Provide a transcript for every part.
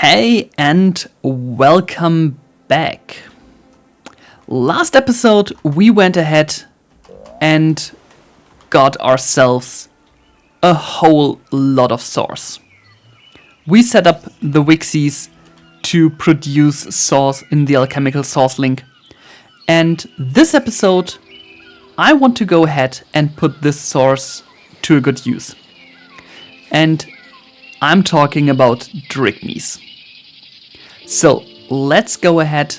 Hey and welcome back. Last episode we went ahead and got ourselves a whole lot of source. We set up the Wixies to produce source in the alchemical source link, and this episode I want to go ahead and put this source to a good use. And I'm talking about Drygmys. So let's go ahead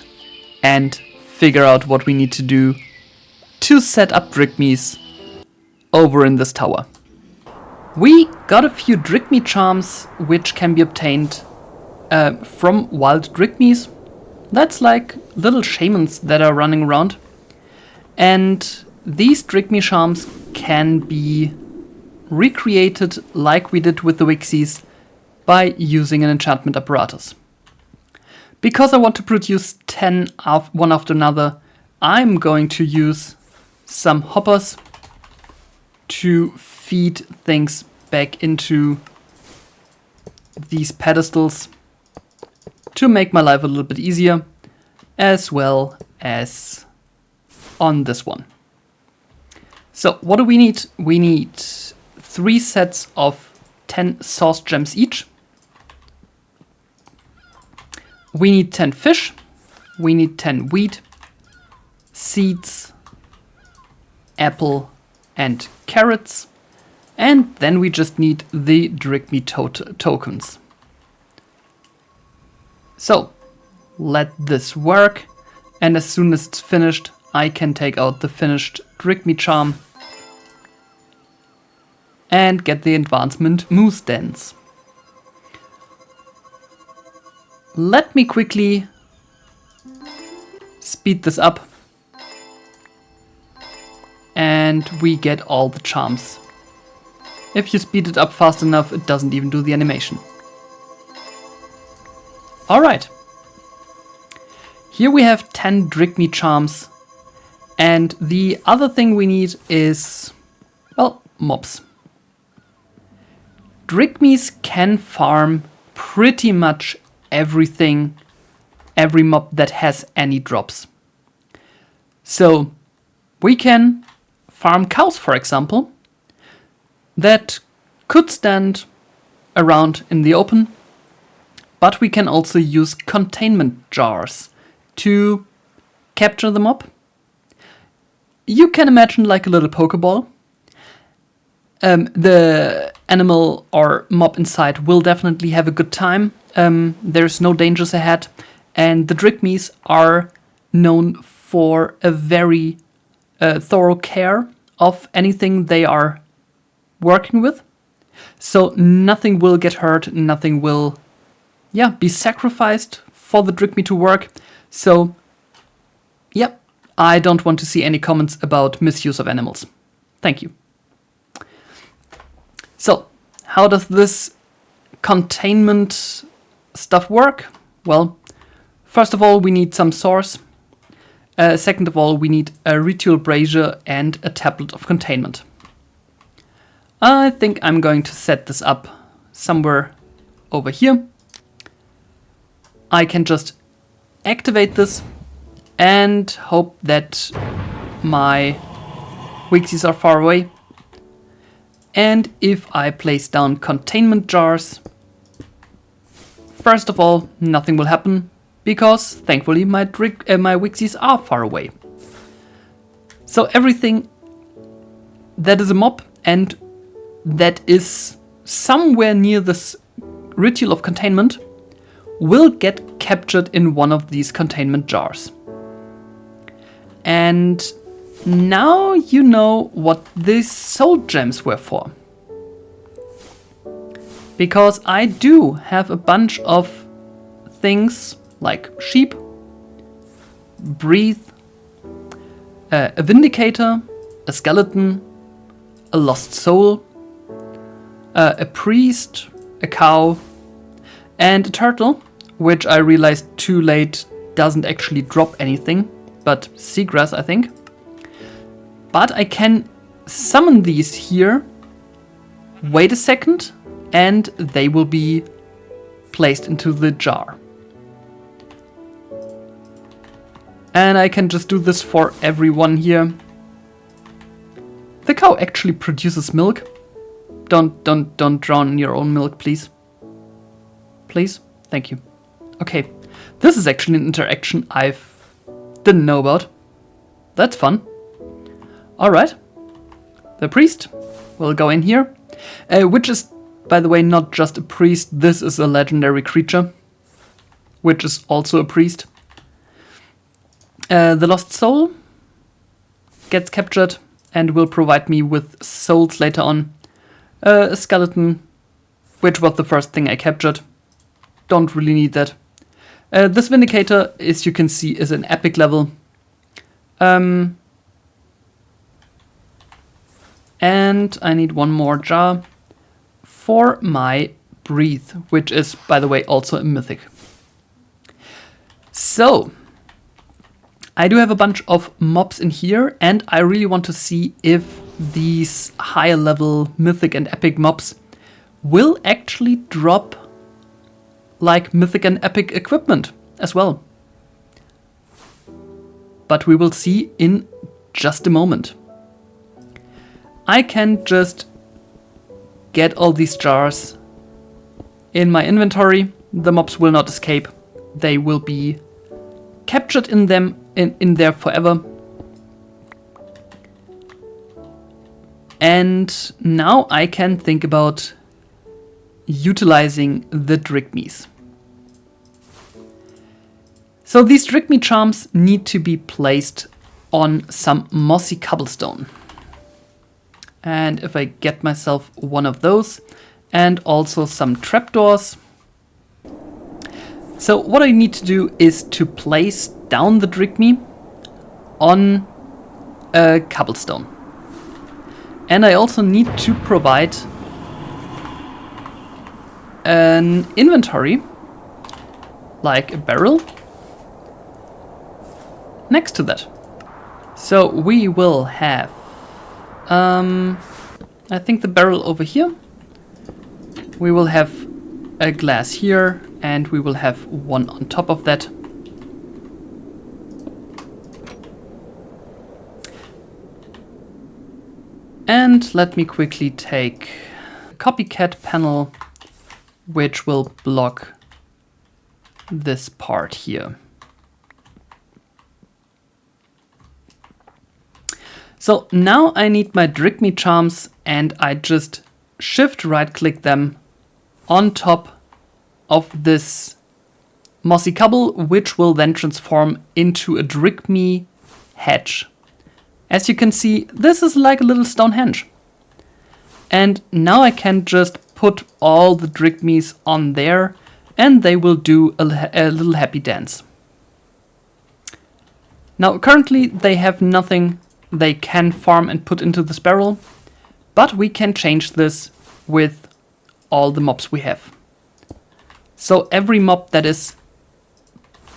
and figure out what we need to do to set up Drygmys over in this tower. We got a few Drygmy charms which can be obtained from wild Drygmys. That's like little shamans that are running around. And these Drygmy charms can be recreated like we did with the Wixies by using an enchantment apparatus. Because I want to produce 10 one after another, I'm going to use some hoppers to feed things back into these pedestals to make my life a little bit easier, as well as on this one. So what do we need? We need 3 sets of 10 source gems each. We need 10 fish, we need 10 wheat, seeds, apple and carrots, and then we just need the Drygmy tokens. So let this work, and as soon as it's finished I can take out the finished Drygmy charm and get the advancement Moose Dance. Let me quickly speed this up and we get all the charms. If you speed it up fast enough, it doesn't even do the animation. Alright. Here we have 10 Drygmy charms, and the other thing we need is, well, mobs. Drygmys can farm pretty much everything, every mob that has any drops. So we can farm cows, for example, that could stand around in the open, but we can also use containment jars to capture the mob. You can imagine like a little Pokeball. The animal or mob inside will definitely have a good time. There's no dangers ahead, and the Drygmys are known for a very thorough care of anything they are working with. So nothing will get hurt, nothing will be sacrificed for the Drygmy to work. So I don't want to see any comments about misuse of animals. Thank you. So, how does this containment stuff work? Well, first of all, we need some source. Second of all, we need a ritual brazier and a tablet of containment. I think I'm going to set this up somewhere over here. I can just activate this and hope that my Wixies are far away. And if I place down containment jars, first of all, nothing will happen, because thankfully my Wixies are far away. So everything that is a mob and that is somewhere near this ritual of containment will get captured in one of these containment jars. And now you know what these soul gems were for. Because I do have a bunch of things like sheep, breathe, a vindicator, a skeleton, a lost soul, a priest, a cow, and a turtle, which I realized too late doesn't actually drop anything, but seagrass, I think. But I can summon these here, wait a second, and they will be placed into the jar. And I can just do this for everyone here. The cow actually produces milk. Don't drown in your own milk, please. Please? Thank you. Okay, this is actually an interaction I didn't know about. That's fun. Alright. The priest will go in here. Which is, by the way, not just a priest. This is a legendary creature. Which is also a priest. The lost soul gets captured and will provide me with souls later on. A skeleton, which was the first thing I captured. Don't really need that. This Vindicator, as you can see, is an epic level. And I need one more jar for my Breathe, which is, by the way, also a mythic. So, I do have a bunch of mobs in here, and I really want to see if these higher level mythic and epic mobs will actually drop like mythic and epic equipment as well. But we will see in just a moment. I can just get all these jars in my inventory. The mobs will not escape. They will be captured in there forever. And now I can think about utilizing the Drygmys. So these Drygmy charms need to be placed on some mossy cobblestone. And if I get myself one of those, and also some trapdoors. So what I need to do is to place down the Drygmy on a cobblestone. And I also need to provide an inventory, like a barrel, next to that. So we will have, I think the barrel over here. We will have a glass here, and we will have one on top of that. And let me quickly take a copycat panel, which will block this part here. So now I need my Drygmy charms, and I just shift right click them on top of this mossy cobble, which will then transform into a Drygmy hedge. As you can see, this is like a little Stonehenge. And now I can just put all the Drygmys on there, and they will do a little happy dance. Now currently they have nothing they can farm and put into this barrel, but we can change this with all the mobs we have. So every mob that is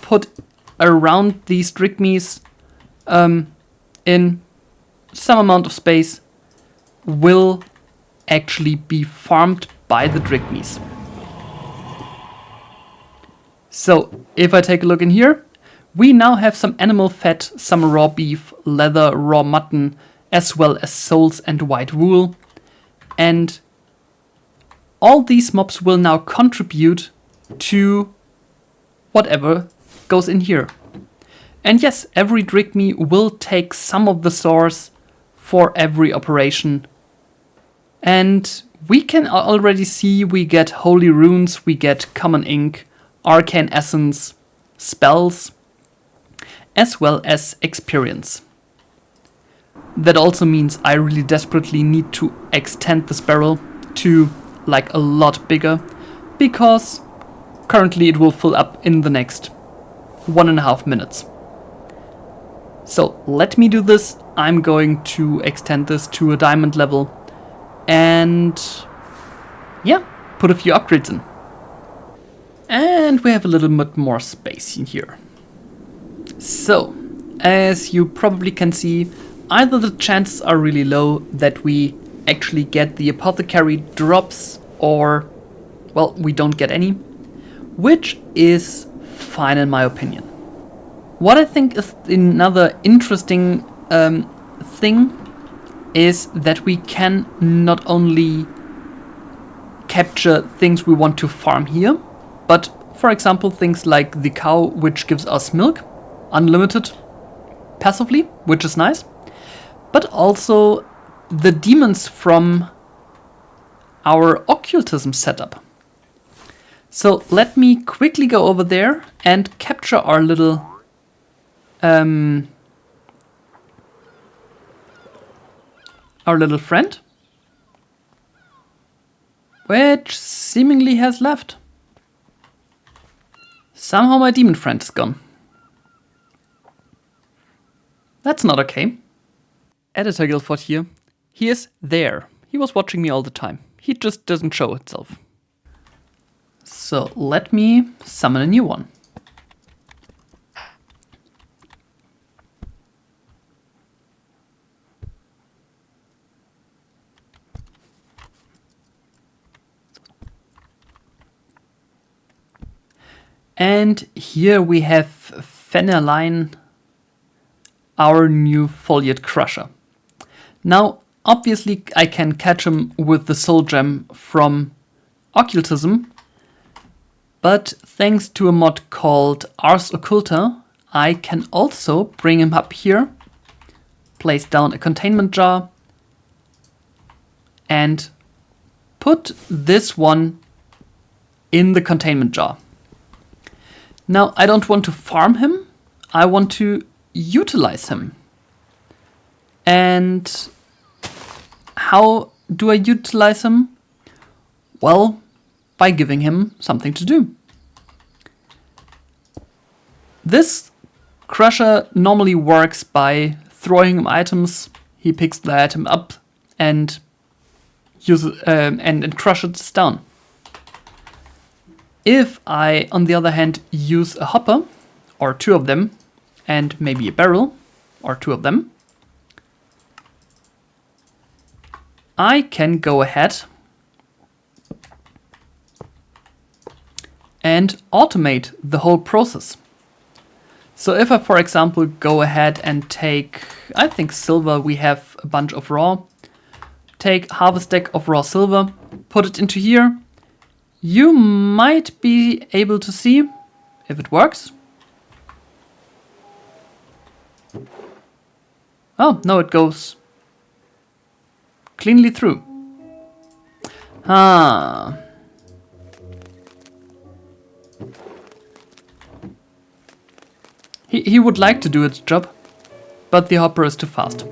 put around these Drygmys in some amount of space will actually be farmed by the Drygmys. So if I take a look in here, we now have some animal fat, some raw beef, leather, raw mutton, as well as souls and white wool. And all these mobs will now contribute to whatever goes in here. And yes, every Drygmy will take some of the source for every operation. And we can already see we get holy runes, we get common ink, arcane essence, spells, as well as experience. That also means I really desperately need to extend this barrel to like a lot bigger, because currently it will fill up in the next 1.5 minutes. So let me do this. I'm going to extend this to a diamond level and yeah, put a few upgrades in. And we have a little bit more space in here. So, as you probably can see, either the chances are really low that we actually get the apothecary drops, or, well, we don't get any. which is fine in my opinion. What I think is another interesting thing is that we can not only capture things we want to farm here, but for example things like the cow, which gives us milk, unlimited, passively, which is nice, but also the demons from our occultism setup. So let me quickly go over there and capture our little friend, which seemingly has left. Somehow my demon friend is gone. That's not okay. Editor Guildford here. He is there. He was watching me all the time. He just doesn't show itself. So let me summon a new one. And here we have Fennerline, our new foliate crusher. Now, obviously I can catch him with the soul gem from occultism, but thanks to a mod called Ars Occulta, I can also bring him up here, place down a containment jar, and put this one in the containment jar. Now, I don't want to farm him, I want to utilize him. And how do I utilize him? Well, by giving him something to do. This crusher normally works by throwing him items. He picks the item up and uses and crushes it down. If I, on the other hand, use a hopper, or two of them, and maybe a barrel, or two of them, I can go ahead and automate the whole process. So if I, for example, go ahead and take, I think silver, we have a bunch of raw, take half a stack of raw silver, put it into here, you might be able to see if it works. Oh, no, it goes cleanly through. Ah. He would like to do its job, but the hopper is too fast.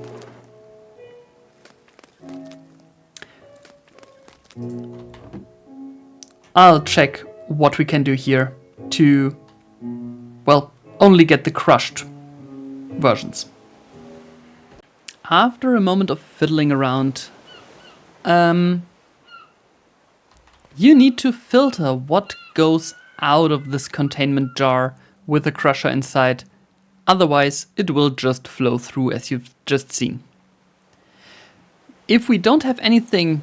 I'll check what we can do here to, well, only get the crushed versions. After a moment of fiddling around, you need to filter what goes out of this containment jar with the crusher inside. Otherwise, it will just flow through as you've just seen. If we don't have anything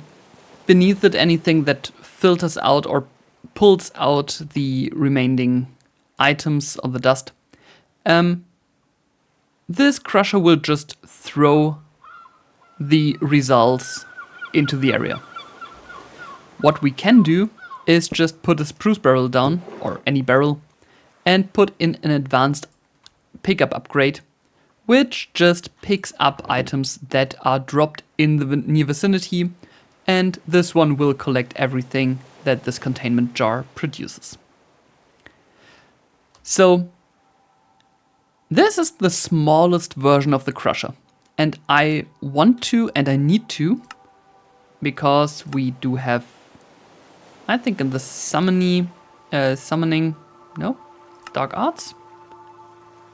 beneath it, anything that filters out or pulls out the remaining items of the dust, this crusher will just throw the results into the area. What we can do is just put a spruce barrel down, or any barrel, and put in an advanced pickup upgrade, which just picks up items that are dropped in the near vicinity, and this one will collect everything that this containment jar produces. So this is the smallest version of the crusher, and I want to and I need to, because we do have, I think in the Dark Arts?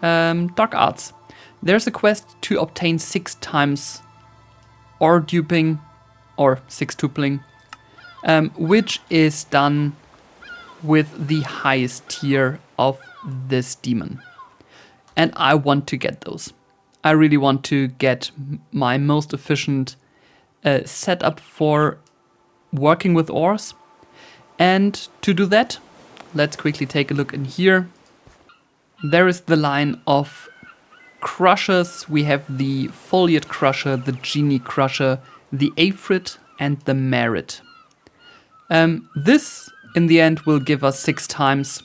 Dark Arts. There's a quest to obtain 6 times ore duping, or 6-tupling, which is done with the highest tier of this demon. And I want to get those. I really want to get my most efficient setup for working with ores. And to do that, let's quickly take a look in here. There is the line of crushers. We have the Foliate Crusher, the Genie Crusher, the Aphrid, and the Merit. This, in the end, will give us 6 times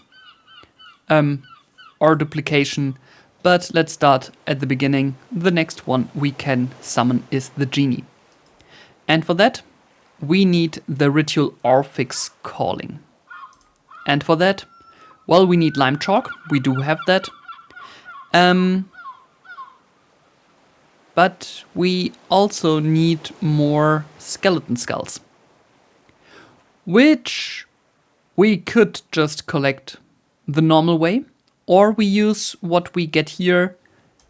our duplication. But let's start at the beginning. The next one we can summon is the Genie. And for that, we need the Ritual Orphix Calling. And for that, well, we need Lime Chalk. We do have that. But we also need more skeleton skulls, which we could just collect the normal way, or we use what we get here,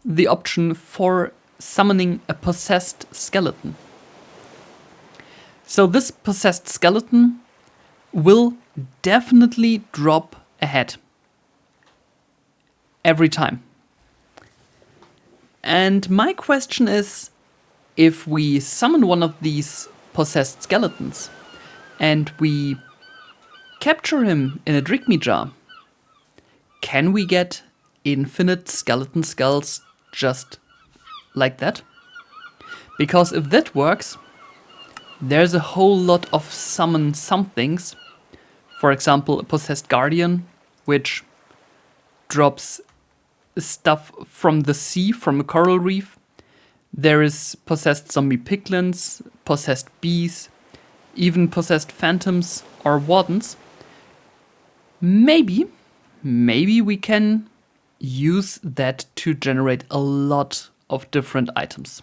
the option for summoning a possessed skeleton. So this possessed skeleton will definitely drop a head every time. And my question is, if we summon one of these possessed skeletons and we capture him in a Drygmy jar, can we get infinite skeleton skulls just like that? Because if that works, there's a whole lot of summon somethings. For example, a possessed guardian, which drops stuff from the sea, from a coral reef. There is possessed zombie piglins, possessed bees, even possessed phantoms or wardens. Maybe we can use that to generate a lot of different items.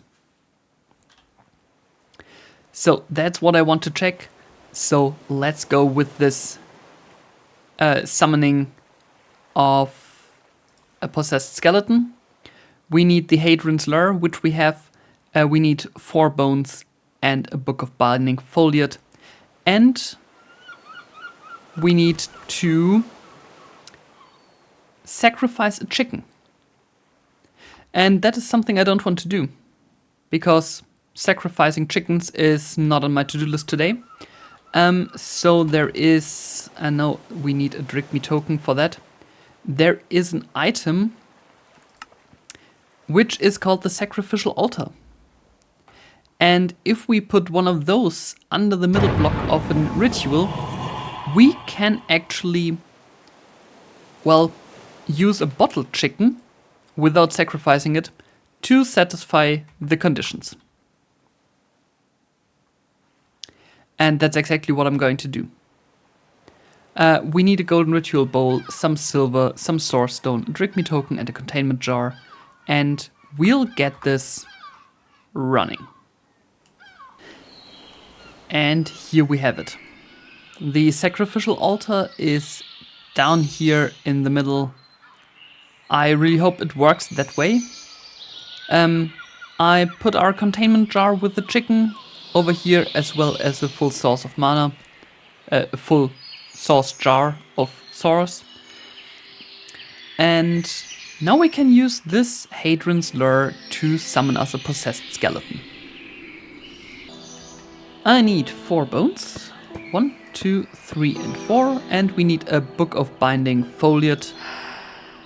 So that's what I want to check. So let's go with this summoning of a possessed skeleton. We need the Hadron's Lure, which we have. We need 4 bones and a Book of Binding Foliate. And we need to sacrifice a chicken. And that is something I don't want to do, because sacrificing chickens is not on my to-do list today. So there is, I know we need a Drygmy token for that. There is an item which is called the Sacrificial Altar. And if we put one of those under the middle block of a ritual, we can actually, well, use a bottled chicken without sacrificing it to satisfy the conditions. And that's exactly what I'm going to do. We need a golden ritual bowl, some silver, some source stone, a Drygmy token, and a containment jar. And we'll get this running. And here we have it. The sacrificial altar is down here in the middle. I really hope it works that way. I put our containment jar with the chicken over here, as well as a full source of mana, a full source jar of source. And now we can use this Hadron's Lure to summon us a possessed skeleton. I need 4 bones, 1, 2, 3, and 4, and we need a Book of Binding Foliate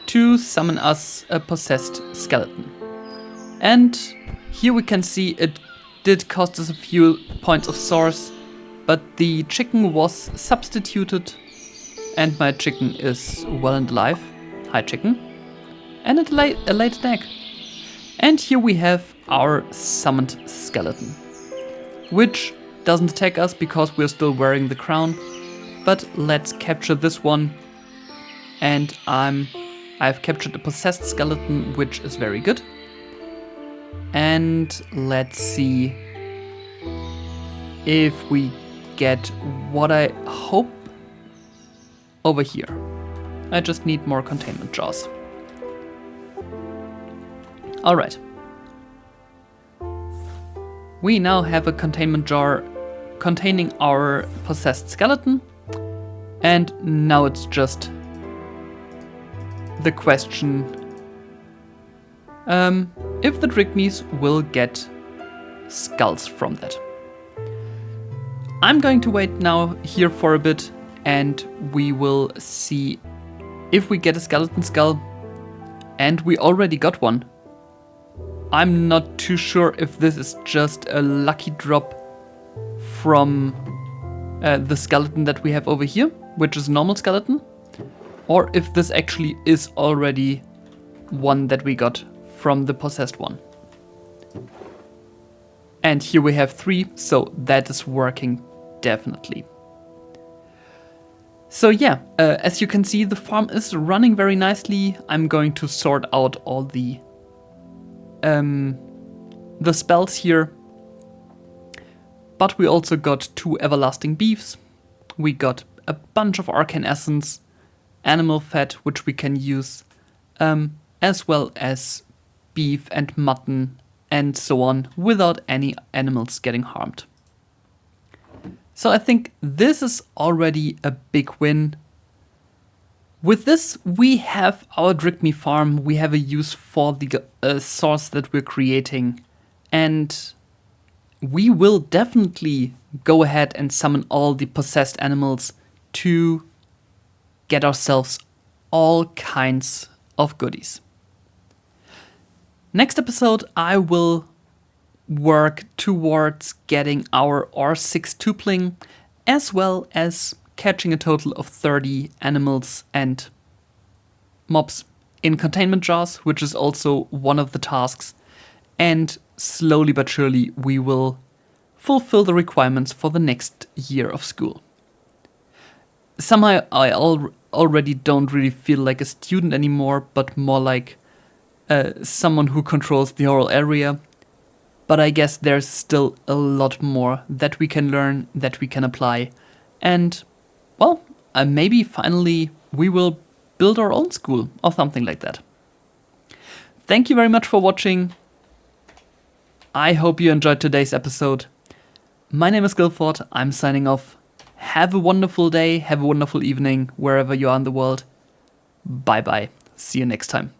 to summon us a possessed skeleton. And here we can see it did cost us a few points of source, but the chicken was substituted, and my chicken is well and alive. Hi, chicken. And it laid an egg. And here we have our summoned skeleton, which doesn't attack us because we're still wearing the crown. But let's capture this one. And I've captured a possessed skeleton, which is very good. And let's see if we get what I hope over here. I just need more containment jars. Alright. We now have a containment jar containing our possessed skeleton. And now it's just the question if the Drygmys will get skulls from that. I'm going to wait now here for a bit and we will see if we get a skeleton skull. And we already got one. I'm not too sure if this is just a lucky drop from the skeleton that we have over here, which is normal skeleton, or if this actually is already one that we got from the possessed one. And here we have 3, so that is working definitely. So yeah, as you can see, the farm is running very nicely. I'm going to sort out all the spells here. But we also got 2 everlasting beefs. We got a bunch of arcane essence, animal fat, which we can use, as well as beef and mutton and so on, without any animals getting harmed. So I think this is already a big win. With this, we have our Drygmy farm, we have a use for the source that we're creating, and we will definitely go ahead and summon all the possessed animals to get ourselves all kinds of goodies. Next episode, I will work towards getting our R6 tupling, as well as catching a total of 30 animals and mobs in containment jars, which is also one of the tasks. And slowly but surely we will fulfill the requirements for the next year of school. Somehow I already don't really feel like a student anymore, but more like someone who controls the whole area. But I guess there's still a lot more that we can learn, that we can apply. And, well, maybe finally we will build our own school or something like that. Thank you very much for watching. I hope you enjoyed today's episode. My name is Guilford. I'm signing off. Have a wonderful day. Have a wonderful evening wherever you are in the world. Bye bye. See you next time.